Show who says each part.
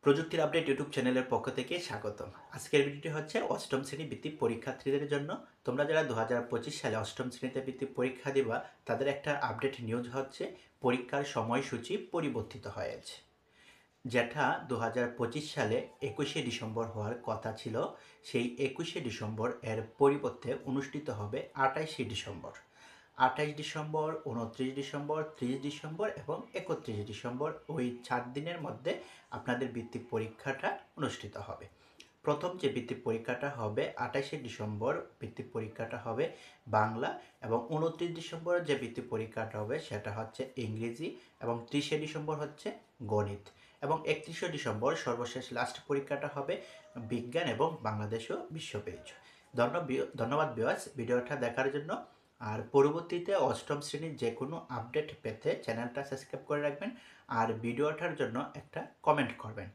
Speaker 1: প্রযুক্তির update YouTube চ্যানেলের পক্ষ থেকে স্বাগতম। আজকের ভিডিওটি হচ্ছে অষ্টম শ্রেণী বৃত্তি পরীক্ষার্থীদের জন্য। তোমরা যারা 2025 সালে অষ্টম শ্রেণীতে বৃত্তি পরীক্ষা দিবা তাদের একটা আপডেট নিউজ হচ্ছে পরীক্ষার সময়সূচি পরিবর্তিত হয়েছে। যেটা 2025 সালে 21শে ডিসেম্বর হওয়ার কথা ছিল, সেই 21শে ডিসেম্বর এর পরিবর্তে অনুষ্ঠিত হবে 28শে ডিসেম্বর। 28 ডিসেম্বর, 29 ডিসেম্বর, 30 ডিসেম্বর এবং 31 ডিসেম্বর, ওই 4 দিনের মধ্যে আপনাদের বৃত্তি পরীক্ষাটা অনুষ্ঠিত হবে। প্রথম যে বৃত্তি পরীক্ষাটা হবে 28শে ডিসেম্বর, বৃত্তি পরীক্ষাটা হবে বাংলা, এবং 29 ডিসেম্বর যে বৃত্তি পরীক্ষাটা হবে সেটা হচ্ছে ইংরেজি, এবং 30শে ডিসেম্বর হচ্ছে গণিত, এবং 31শে ডিসেম্বর সর্বশেষ লাস্ট পরীক্ষাটা হবে বিজ্ঞান এবং বাংলাদেশ ও বিশ্ব পরিচয়। ধন্যবাদ ভিউয়ার্স ভিডিওটা দেখার জন্য। আর পরবর্তীতে অষ্টম শ্রেণীর যে কোনো আপডেট পেতে চ্যানেলটা সাবস্ক্রাইব করে রাখবেন আর ভিডিওটার জন্য একটা কমেন্ট করবেন।